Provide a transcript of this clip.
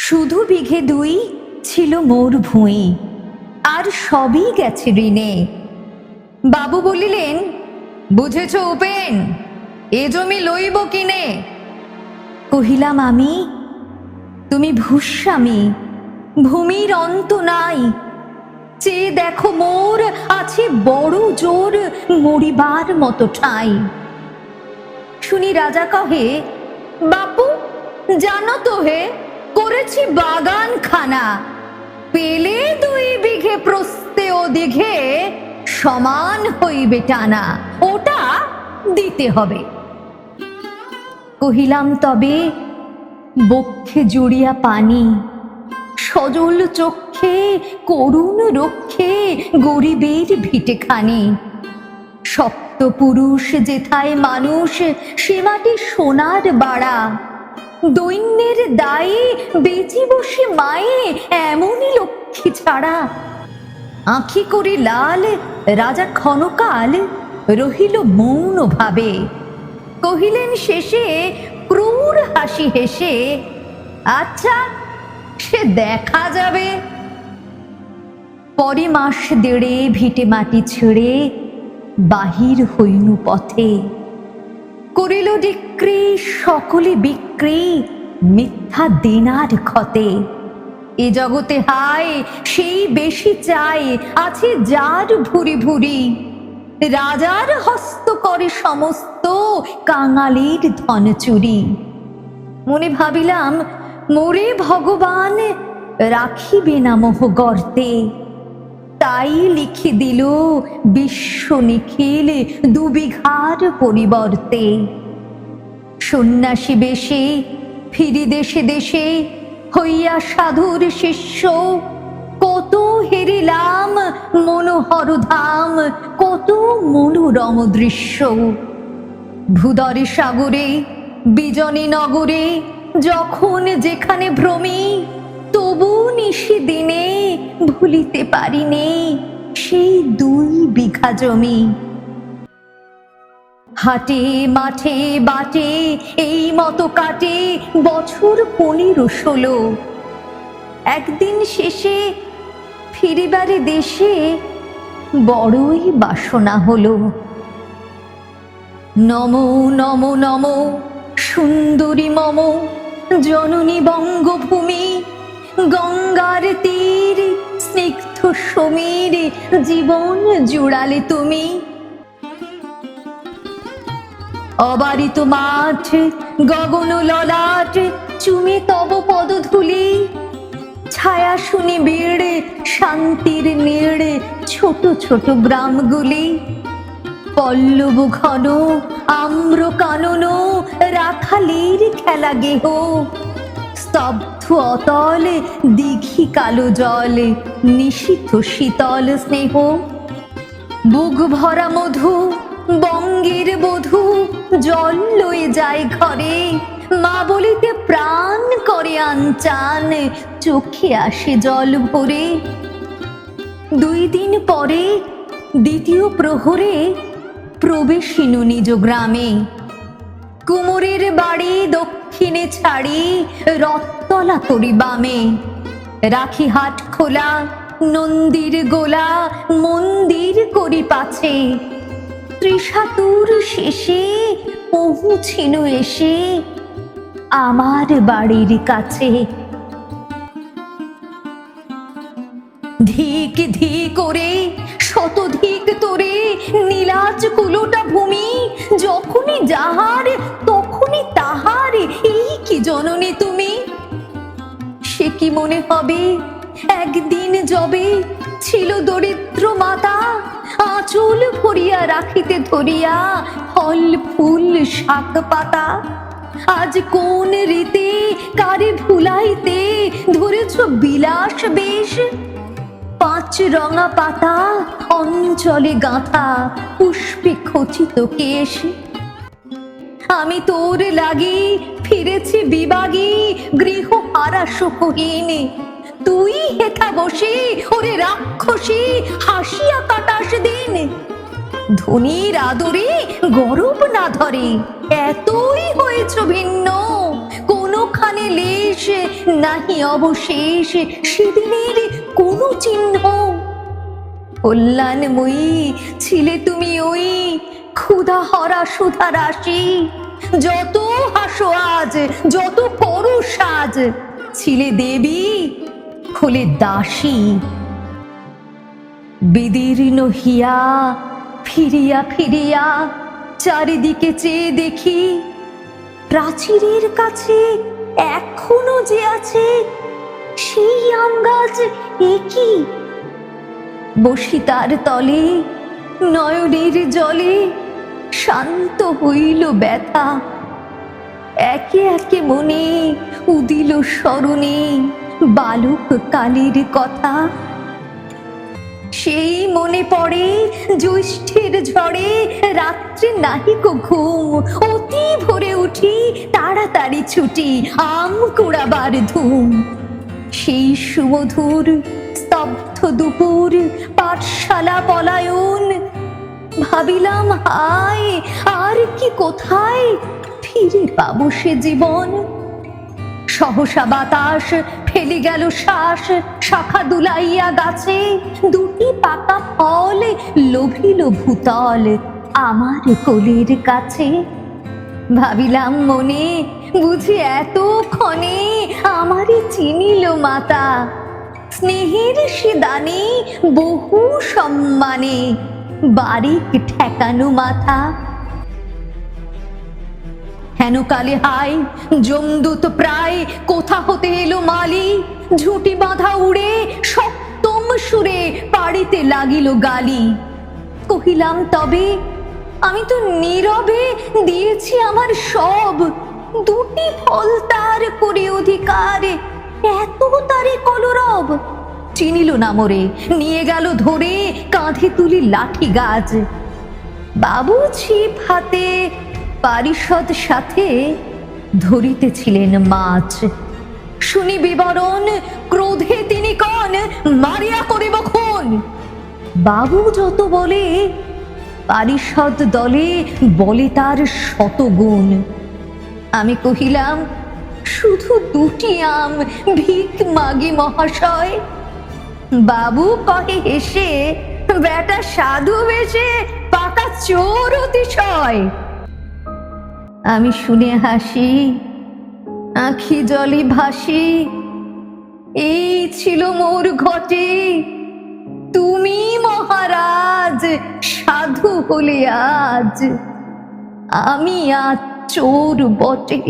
শুধু বিঘে দুই ছিল মোর ভুঁই, আর সবই গেছে ঋণে। বাবু বলিলেন, বুঝেছ উপেন, এ জমি লইব কিনে? কহিলাম আমি, তুমি ভূস্বামী, ভূমির অন্ত নাই। চেয়ে দেখো মোর আছে বড় জোর, মরিবার মতো ঠাঁই। শুনি রাজা কহে, বাপু জানো তো হে, করেছি বাগান খানা, পেলে 2 বিঘে প্রস্তে ও দিঘে, সমান হইবে টানা, ওটা দিতে হবে। কহিলাম তবে বক্ষে জুড়িয়া পানি, সজল চক্ষে করুণ রক্ষে গরিবের ভিটেখানি। সপ্তপুরুষ যেথায় মানুষ, সে মাটি সোনার বাড়া, দৈন্যের দায়ে বেঁচে বসে মায়ে, এমনই লক্ষ্মী ছাড়া। আঁখি করে লাল রাজা ক্ষণকাল রহিল মৌন ভাবে, কহিলেন শেষে ক্রূর হাসি হেসে, আচ্ছা সে দেখা যাবে। পরে মাস দেড়ে ভিটে মাটি ছেড়ে বাহির হইনু পথে, করিল ডিক্রি সকলে বিক্রি, মিথ্যা দেনার ক্ষতে। এ জগতে হায় সেই বেশি চাই, আছে যার ভুরি ভুরি, রাজার হস্ত করে সমস্ত, কাঙালির ধন চুরি। মনে ভাবিলাম, মোরে ভগবান রাখিবে না মোহ গর্তে, তাই লিখে দিল বিশ্ব নিখিল 2 বিঘার পরিবর্তে। সন্ন্যাসী বেশে ফিরি দেশে দেশে, হইয়া সাধুর শিষ্য, কত হেরিলাম মনোহর ধাম, কত মনোরম দৃশ্য। ভূদরে সাগরে বিজনী নগরে, যখন যেখানে ভ্রমি, তবু নিশি দিনে ভুলিতে পারিনে সেই 2 বিঘা জমি। হাটে মাঠে বাটে এই মতো কাটে বছর 15-16। একদিন শেষে ফিরিবারে দেশে বড়ই বাসনা হলো। নমো নমো নমো সুন্দরী মম জননী বঙ্গভূমি, গঙ্গার তীর স্নিগ্ধ সমীর, জীবন জুড়ালে তুমি। অবারিত মাঠ গগন ললাট, চুমে তব পদধূলি, ছায়া শুনি বেড়ে শান্তির নেড়ে ছোট ছোট গ্রামগুলি। পল্লব ঘন আম্র কানন, রাখালির খেলা গেহ, স্তব্ধ অতল দিঘি কালো জল, নিশীথ শীতল স্নেহ। বুক ভরা মধু বঙ্গের বধূ, জল লয়ে যায় ঘরে, মা বলিতে প্রাণ করে আনচান, চোখে আসে জল ভরে। 2 দিন পরে দ্বিতীয় প্রহরে প্রবেশিনু নিজ গ্রামে, কুমোরের বাড়ি দক্ষিণে ছাড়ি, রথতলা তরি বামে। রাখি হাট খোলা নন্দীর গোলা, মন্দির করি পাছে, ত্রিশাতুর শেষে পৌঁছিনু এসে আমার বাড়ির কাছে। ধিক ধি করে শতধিক তোরে, নীলাজ কুলোটা ভূমি, যখনই যাহার তখনই তাহার, এই কি জননী তুমি। সে কি মনে হবে একদিন যবে ছিল দরিদ্র মাতা, আঁচল ভরিয়া রাখিতে ধরিয়া ফল ফুল শাক পাতা। আজ কোন রীতে কারে ভুলাইতে ধরেছ বিলাস বেশ, 5 রঙা পাতা অঞ্চলে গাঁথা, পুষ্পে খচিত কেশ। আমি তোর লাগি ফিরেছি বিবাগী, গৃহ হারা সুখহীন, তুই হেথা বসে ওরে রাক্ষসী হাসিয়া কাটাস দিন। ধনীর আদরে গরব না ধরে, এতই হয়েছ ভিন্ন, কোনখানে লেশ, নাহি অবশেষ সেদিনের কোনো চিহ্ন। কল্যাণময়ী ছিলে তুমি ওই ক্ষুধা হরা সুধা রাশি, যত হাসো আজ, যত করো সাজ, ছিলে দেবী হলে দাসী। বিদীর্ণ হিয়া ফিরিয়া ফিরিয়া চারিদিকে চেয়ে দেখি, প্রাচীরের কাছে এখনো যে আছে সেই আম গাছ, একই বসি তার তলে, নয়নের জলে শান্ত হইল ব্যথা। একে একে মনে উদিল স্মরণে বালক কালের কথা। সেই মনে পড়ে জ্যৈষ্ঠের ঝড়ে রাত্রে নাহিক ঘুম, অতি ভোরে উঠি তাড়াতাড়ি ছুটি আম কুড়াবার ধুম। সেই সুমধুর স্তব্ধ দুপুর, পাঠশালা পলায়ন, ভাবিলাম হায় আর কি কোথায় ফিরে পাবো সে জীবন। সহসা বাতাস ফেলে গেল শ্বাস, শাখা দুলাইয়া গাছে দুটি পাকা ফল লোভিল ভূতল আমার কোলের কাছে। ভাবিলাম মনে বুঝি এতক্ষণে আমারে চিনিল মাতা, স্নেহের সে দানে বহু সম্মানে বারিক ঠেকানো মাথা। হেন কালে হায় যমদূত প্রায় কোথা হতে এলো মালি, ঝুঁটি বাঁধা উড়ে সপ্তম সুরে পাড়িতে লাগিল গালি। কহিলাম তবে আমি তো নীরবে দিয়েছি আমার সব, দুটি ফল তার করে অধিকার, এত তারে কলরব। চিনিল না মোরে, নিয়ে গেল ধরে কাঁধে তুলি লাঠি গাছ। বাবু ছিপ হাতে পারিষদ সাথে ধরিতেছিলেন মাছ। শুনি বিবরণ, ক্রোধে তিনি কন মারিয়া করিব খুন। বাবু যত বলে পারিষদ দলে বলে তার শতগুণ। আমি কহিলাম শুধু দুটি আম ভিক মাগি মহাশয়। বাবু কহে হেসে, বেটা সাধু বেশে পাকা চোর অতিশয়। আমি শুনে হাসি, আঁখি জলে ভাসি, এই ছিল মোর ঘটে। তুমি মহারাজ সাধু হলে আজ, আমি আজ চোর বটে।